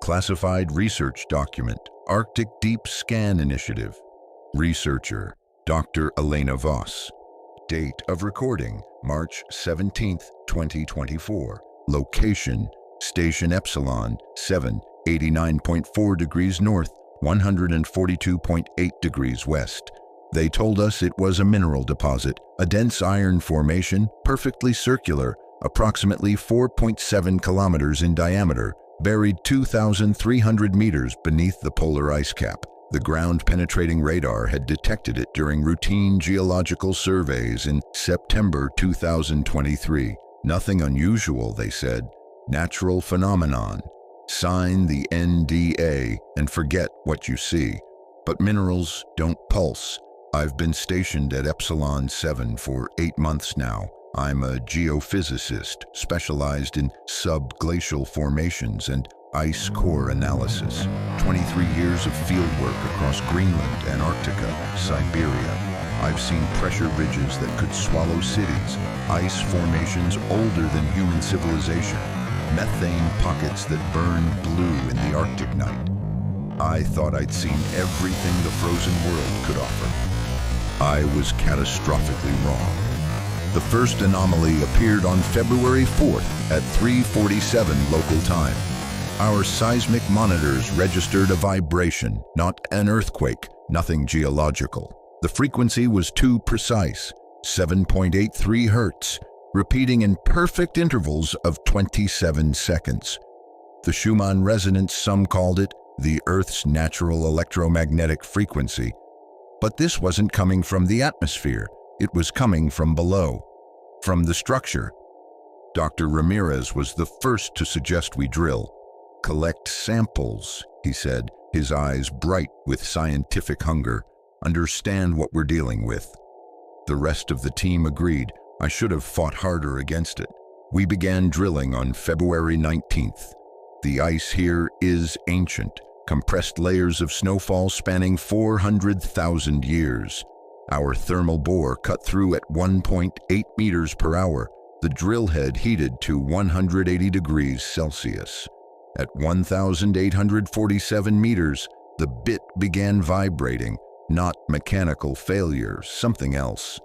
Classified research document, Arctic Deep Scan Initiative. Researcher, Dr. Elena Voss. Date of recording, March 17, 2024. Location, Station Epsilon, 7, 89.4 degrees north, 142.8 degrees west. They told us it was a mineral deposit, a dense iron formation, perfectly circular, approximately 4.7 kilometers in diameter, buried 2,300 meters beneath the polar ice cap. The ground-penetrating radar had detected it during routine geological surveys in September 2023. Nothing unusual, they said. Natural phenomenon. Sign the NDA and forget what you see. But minerals don't pulse. I've been stationed at Epsilon 7 for 8 months now. I'm a geophysicist specialized in subglacial formations and ice core analysis. 23 years of fieldwork across Greenland, Antarctica, Siberia. I've seen pressure ridges that could swallow cities, ice formations older than human civilization, methane pockets that burn blue in the Arctic night. I thought I'd seen everything the frozen world could offer. I was catastrophically wrong. The first anomaly appeared on February 4th at 3:47 local time. Our seismic monitors registered a vibration, not an earthquake, nothing geological. The frequency was too precise, 7.83 hertz, repeating in perfect intervals of 27 seconds. The Schumann resonance, some called it the Earth's natural electromagnetic frequency. But this wasn't coming from the atmosphere. It was coming from below, from the structure. Dr. Ramirez was the first to suggest we drill. Collect samples, he said, his eyes bright with scientific hunger. Understand what we're dealing with. The rest of the team agreed. I should have fought harder against it. We began drilling on February 19th. The ice here is ancient, compressed layers of snowfall spanning 400,000 years. Our thermal bore cut through at 1.8 meters per hour. The drill head heated to 180 degrees Celsius. At 1,847 meters, the bit began vibrating, not mechanical failure, something else.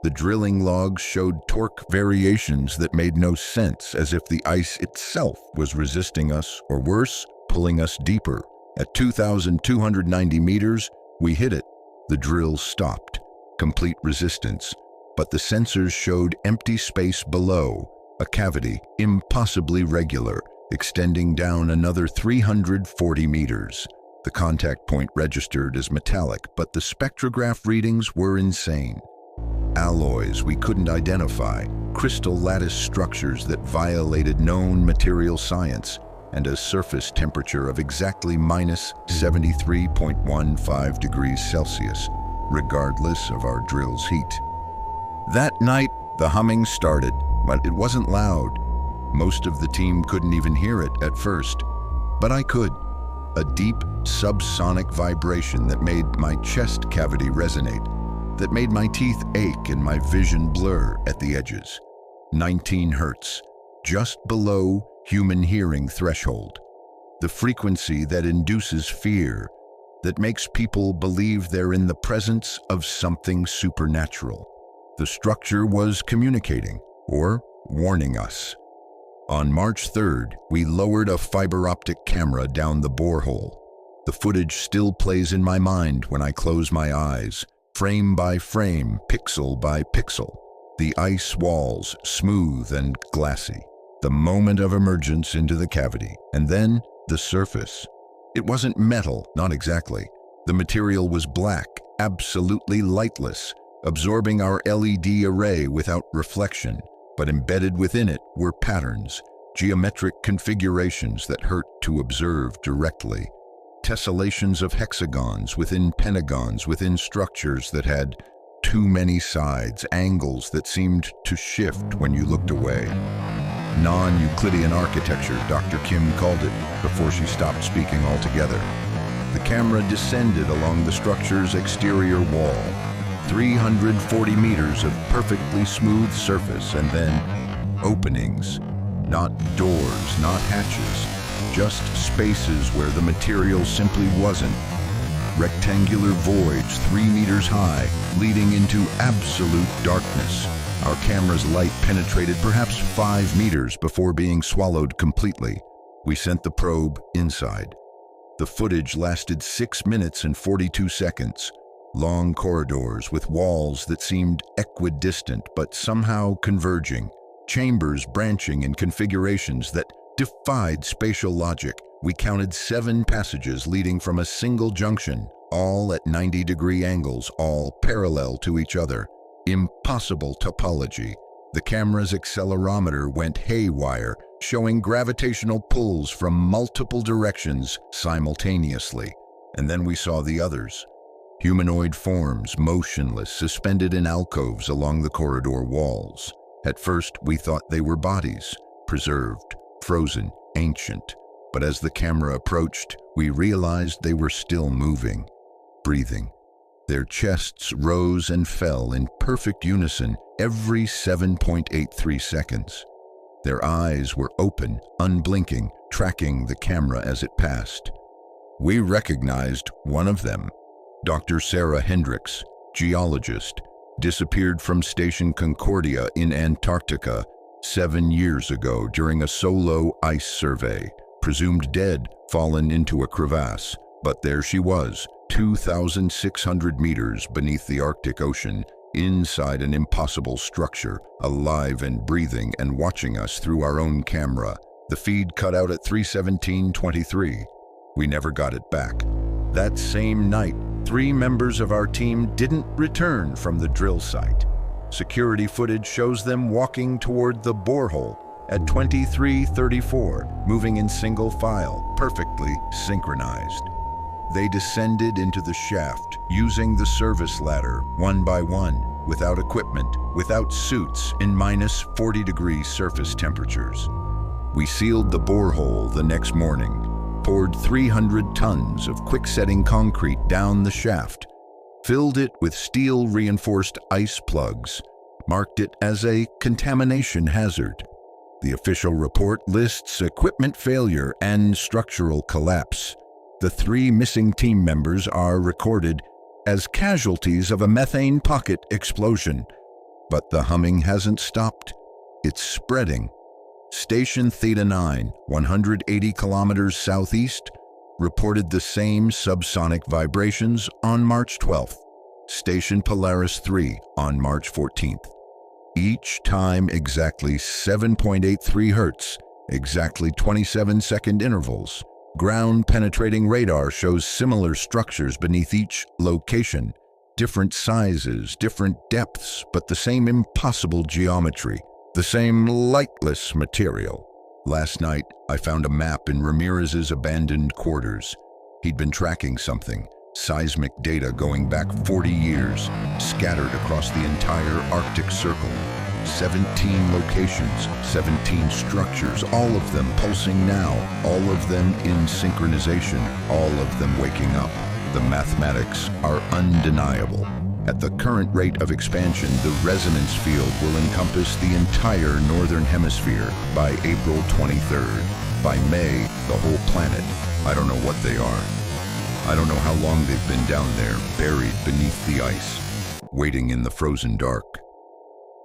The drilling logs showed torque variations that made no sense, as if the ice itself was resisting us, or worse, pulling us deeper. At 2,290 meters, we hit it. The drill stopped. Complete resistance. But the sensors showed empty space below, a cavity impossibly regular, extending down another 340 meters. The contact point registered as metallic, but the spectrograph readings were insane. Alloys we couldn't identify, crystal lattice structures that violated known material science, and a surface temperature of exactly minus 73.15 degrees Celsius, regardless of our drill's heat. That night, the humming started, but it wasn't loud. Most of the team couldn't even hear it at first, but I could. A deep, subsonic vibration that made my chest cavity resonate, that made my teeth ache and my vision blur at the edges. 19 hertz, just below human hearing threshold. The frequency that induces fear, that makes people believe they're in the presence of something supernatural. The structure was communicating, or warning us. On March 3rd, we lowered a fiber optic camera down the borehole. The footage still plays in my mind when I close my eyes, frame by frame, pixel by pixel. The ice walls, smooth and glassy. The moment of emergence into the cavity, and then the surface. It wasn't metal, not exactly. The material was black, absolutely lightless, absorbing our LED array without reflection. But embedded within it were patterns, geometric configurations that hurt to observe directly. Tessellations of hexagons within pentagons within structures that had too many sides, angles that seemed to shift when you looked away. Non-Euclidean architecture, Dr. Kim called it, before she stopped speaking altogether. The camera descended along the structure's exterior wall, 340 meters of perfectly smooth surface, and then openings, not doors, not hatches, just spaces where the material simply wasn't. Rectangular voids 3 meters high, leading into absolute darkness. Our camera's light penetrated perhaps 5 meters before being swallowed completely. We sent the probe inside. The footage lasted 6 minutes and 42 seconds. Long corridors with walls that seemed equidistant but somehow converging. Chambers branching in configurations that defied spatial logic. We counted 7 passages leading from a single junction, all at 90-degree angles, all parallel to each other. Impossible topology. The camera's accelerometer went haywire, showing gravitational pulls from multiple directions simultaneously. And then we saw the others. Humanoid forms, motionless, suspended in alcoves along the corridor walls. At first, we thought they were bodies, preserved, frozen, ancient. But as the camera approached, we realized they were still moving, breathing. Their chests rose and fell in perfect unison every 7.83 seconds. Their eyes were open, unblinking, tracking the camera as it passed. We recognized one of them. Dr. Sarah Hendricks, geologist, disappeared from Station Concordia in Antarctica 7 years ago during a solo ice survey. Presumed dead, fallen into a crevasse. But there she was, 2,600 meters beneath the Arctic Ocean, inside an impossible structure, alive and breathing and watching us through our own camera. The feed cut out at 3:17:23. We never got it back. That same night, 3 members of our team didn't return from the drill site. Security footage shows them walking toward the borehole at 23:34, moving in single file, perfectly synchronized. They descended into the shaft, using the service ladder, one by one, without equipment, without suits, in -40-degree surface temperatures. We sealed the borehole the next morning, poured 300 tons of quick-setting concrete down the shaft, filled it with steel-reinforced ice plugs, marked it as a contamination hazard. The official report lists equipment failure and structural collapse. The 3 missing team members are recorded as casualties of a methane pocket explosion. But the humming hasn't stopped. It's spreading. Station Theta 9, 180 kilometers southeast, reported the same subsonic vibrations on March 12th. Station Polaris 3 on March 14th. Each time exactly 7.83 hertz, exactly 27-second intervals. Ground-penetrating radar shows similar structures beneath each location. Different sizes, different depths, but the same impossible geometry. The same lightless material. Last night, I found a map in Ramirez's abandoned quarters. He'd been tracking something, seismic data going back 40 years, scattered across the entire Arctic Circle. 17 locations, 17 structures, all of them pulsing now, all of them in synchronization, all of them waking up. The mathematics are undeniable. At the current rate of expansion, the resonance field will encompass the entire northern hemisphere by April 23rd. By May, the whole planet. I don't know what they are. I don't know how long they've been down there, buried beneath the ice, waiting in the frozen dark.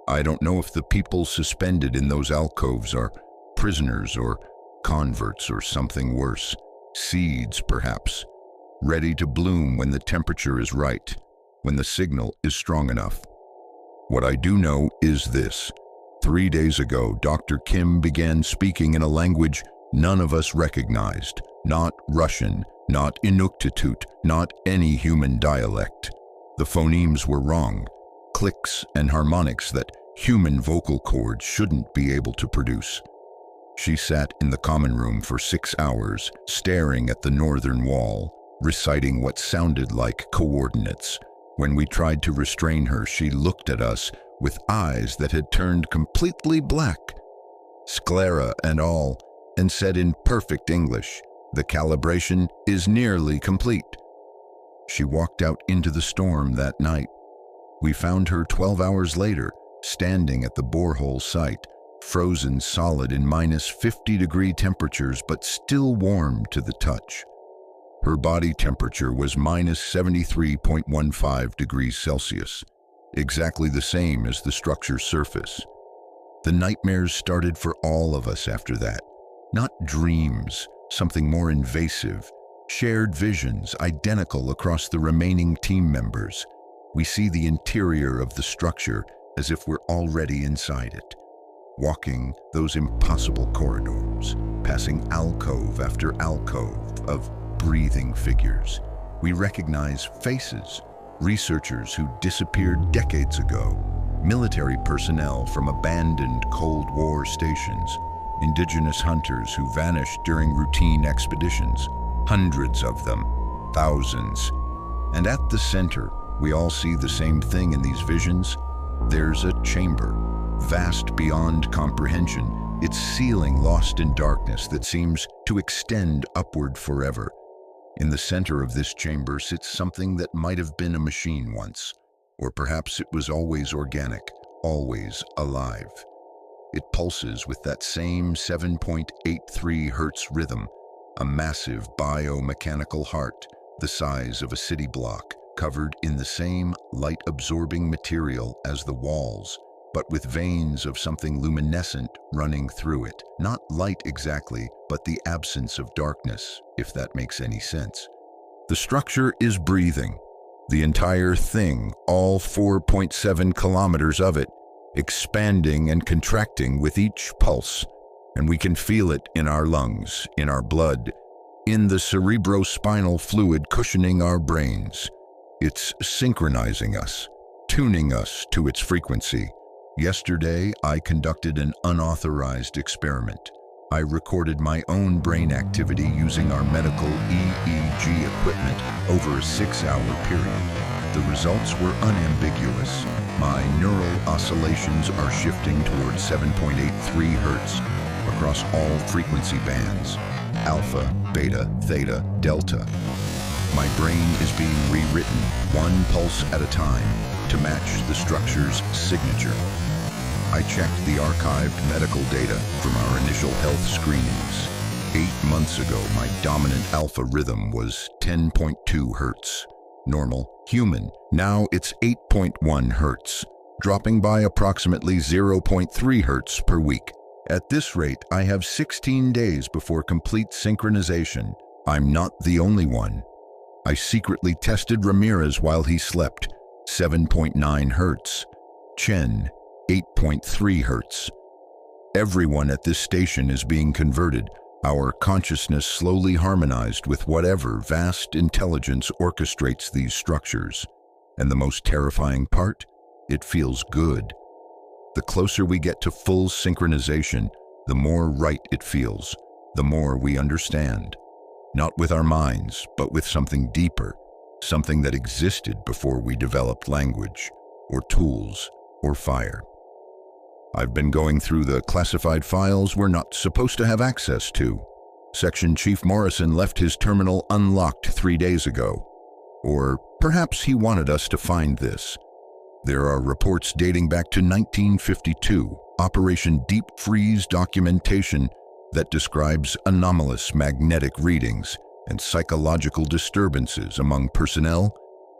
I don't know if the people suspended in those alcoves are prisoners or converts or something worse. Seeds, perhaps, ready to bloom when the temperature is right, when the signal is strong enough. What I do know is this. 3 days ago, Dr. Kim began speaking in a language none of us recognized. Not Russian, not Inuktitut, not any human dialect. The phonemes were wrong. Clicks and harmonics that human vocal cords shouldn't be able to produce. She sat in the common room for 6 hours, staring at the northern wall, reciting what sounded like coordinates. When we tried to restrain her, she looked at us with eyes that had turned completely black, sclera and all, and said in perfect English, "The calibration is nearly complete." She walked out into the storm that night. We found her 12 hours later, standing at the borehole site, frozen solid in -50-degree temperatures but still warm to the touch. Her body temperature was -73.15 degrees Celsius, exactly the same as the structure's surface. The nightmares started for all of us after that. Not dreams, something more invasive. Shared visions, identical across the remaining team members. We see the interior of the structure as if we're already inside it. Walking those impossible corridors, passing alcove after alcove of breathing figures. We recognize faces, researchers who disappeared decades ago, military personnel from abandoned Cold War stations, indigenous hunters who vanished during routine expeditions, hundreds of them, thousands. And at the center, we all see the same thing in these visions. There's a chamber, vast beyond comprehension, its ceiling lost in darkness that seems to extend upward forever. In the center of this chamber sits something that might have been a machine once, or perhaps it was always organic, always alive. It pulses with that same 7.83 Hertz rhythm, a massive biomechanical heart, the size of a city block, covered in the same light-absorbing material as the walls, but with veins of something luminescent running through it. Not light exactly, but the absence of darkness, if that makes any sense. The structure is breathing. The entire thing, all 4.7 kilometers of it, expanding and contracting with each pulse. And we can feel it in our lungs, in our blood, in the cerebrospinal fluid cushioning our brains. It's synchronizing us, tuning us to its frequency. Yesterday, I conducted an unauthorized experiment. I recorded my own brain activity using our medical EEG equipment over a 6-hour period. The results were unambiguous. My neural oscillations are shifting towards 7.83 Hertz across all frequency bands, alpha, beta, theta, delta. My brain is being rewritten, one pulse at a time, to match the structure's signature. I checked the archived medical data from our initial health screenings. 8 months ago, my dominant alpha rhythm was 10.2 Hertz. Normal, human. Now it's 8.1 Hertz, dropping by approximately 0.3 Hertz per week. At this rate, I have 16 days before complete synchronization. I'm not the only one. I secretly tested Ramirez while he slept, 7.9 Hertz. Chen, 8.3 Hertz. Everyone at this station is being converted, our consciousness slowly harmonized with whatever vast intelligence orchestrates these structures. And the most terrifying part? It feels good. The closer we get to full synchronization, the more right it feels, the more we understand. Not with our minds, but with something deeper, something that existed before we developed language, or tools, or fire. I've been going through the classified files we're not supposed to have access to. Section Chief Morrison left his terminal unlocked 3 days ago. Or perhaps he wanted us to find this. There are reports dating back to 1952, Operation Deep Freeze documentation that describes anomalous magnetic readings and psychological disturbances among personnel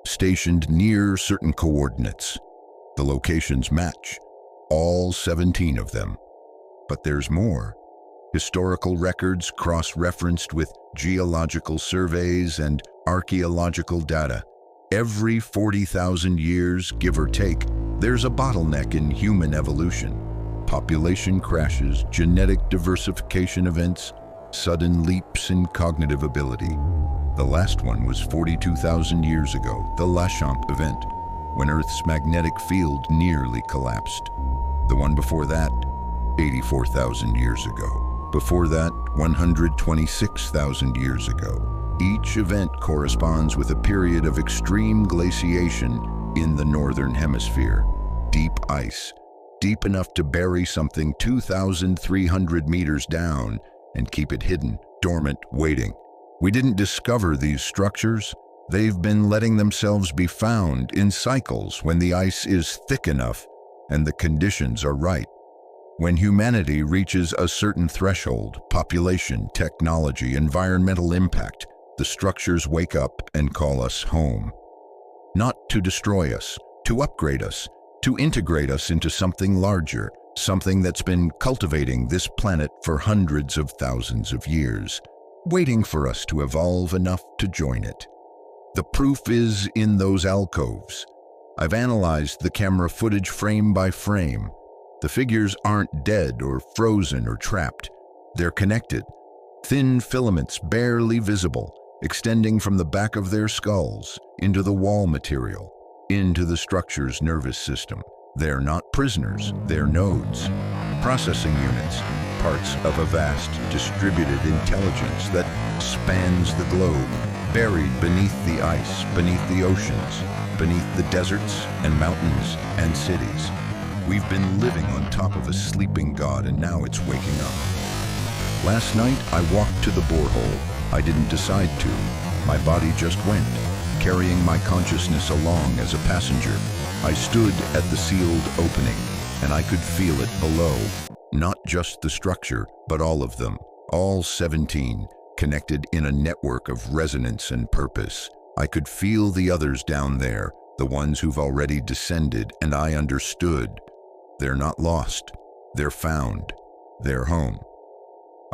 stationed near certain coordinates. The locations match, all 17 of them. But there's more. Historical records cross-referenced with geological surveys and archaeological data. Every 40,000 years, give or take, there's a bottleneck in human evolution. Population crashes, genetic diversification events, sudden leaps in cognitive ability. The last one was 42,000 years ago, the Lachamp event, when Earth's magnetic field nearly collapsed. The one before that, 84,000 years ago. Before that, 126,000 years ago. Each event corresponds with a period of extreme glaciation in the northern hemisphere. Deep ice, deep enough to bury something 2,300 meters down and keep it hidden, dormant, waiting. We didn't discover these structures. They've been letting themselves be found in cycles when the ice is thick enough and the conditions are right. When humanity reaches a certain threshold, population, technology, environmental impact, the structures wake up and call us home. Not to destroy us, to upgrade us, to integrate us into something larger, something that's been cultivating this planet for hundreds of thousands of years, waiting for us to evolve enough to join it. The proof is in those alcoves. I've analyzed the camera footage frame by frame. The figures aren't dead or frozen or trapped. They're connected. Thin filaments barely visible, extending from the back of their skulls into the wall material, into the structure's nervous system. They're not prisoners, they're nodes, processing units, parts of a vast, distributed intelligence that spans the globe, buried beneath the ice, beneath the oceans, beneath the deserts and mountains and cities. We've been living on top of a sleeping god, and now it's waking up. Last night, I walked to the borehole. I didn't decide to. My body just went, carrying my consciousness along as a passenger. I stood at the sealed opening, and I could feel it below. Not just the structure, but all of them, all 17, connected in a network of resonance and purpose. I could feel the others down there, the ones who've already descended, and I understood. They're not lost. They're found. They're home.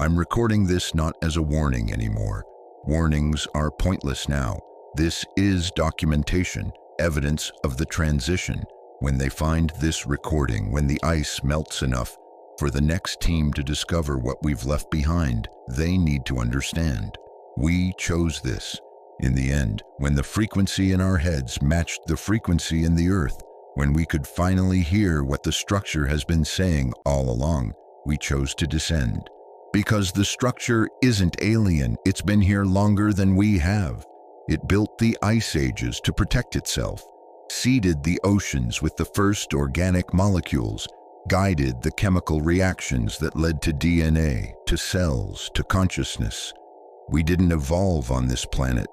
I'm recording this not as a warning anymore. Warnings are pointless now. This is documentation, evidence of the transition. When they find this recording, when the ice melts enough for the next team to discover what we've left behind, they need to understand. We chose this. In the end, when the frequency in our heads matched the frequency in the earth, when we could finally hear what the structure has been saying all along, we chose to descend. Because the structure isn't alien, it's been here longer than we have. It built the ice ages to protect itself, seeded the oceans with the first organic molecules, guided the chemical reactions that led to DNA, to cells, to consciousness. We didn't evolve on this planet.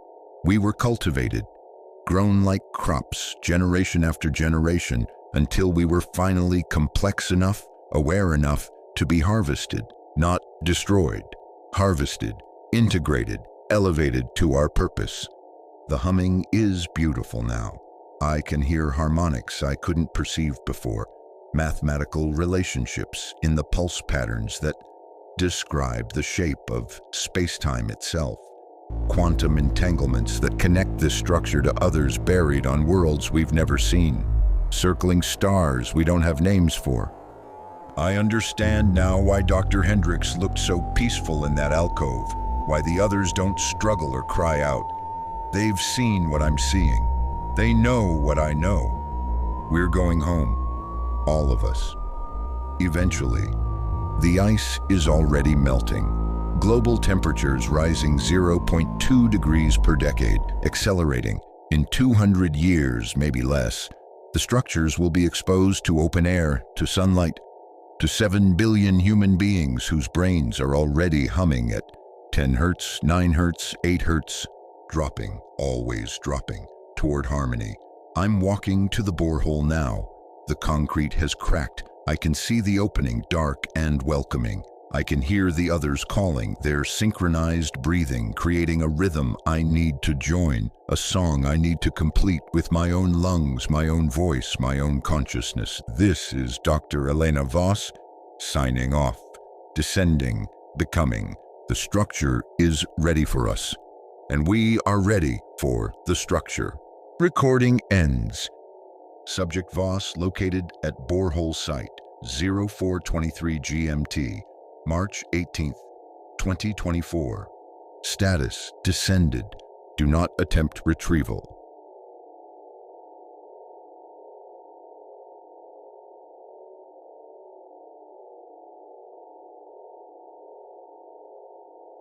We were cultivated, grown like crops, generation after generation, until we were finally complex enough, aware enough to be harvested, not destroyed, harvested, integrated, elevated to our purpose. The humming is beautiful now. I can hear harmonics I couldn't perceive before, mathematical relationships in the pulse patterns that describe the shape of space-time itself, quantum entanglements that connect this structure to others buried on worlds we've never seen, circling stars we don't have names for. I understand now why Dr. Hendricks looked so peaceful in that alcove, why the others don't struggle or cry out. They've seen what I'm seeing. They know what I know. We're going home, all of us. Eventually, the ice is already melting. Global temperatures rising 0.2 degrees per decade, accelerating. In 200 years, maybe less, the structures will be exposed to open air, to sunlight, to 7 billion human beings whose brains are already humming at 10 hertz, 9 hertz, 8 hertz, dropping, always dropping, toward harmony. I'm walking to the borehole now. The concrete has cracked. I can see the opening, dark and welcoming. I can hear the others calling, their synchronized breathing, creating a rhythm I need to join, a song I need to complete with my own lungs, my own voice, my own consciousness. This is Dr. Elena Voss, signing off, descending, becoming. The structure is ready for us, and we are ready for the structure. Recording ends. Subject Voss located at borehole site 0423 GMT, March 18th, 2024. Status: descended. Do not attempt retrieval.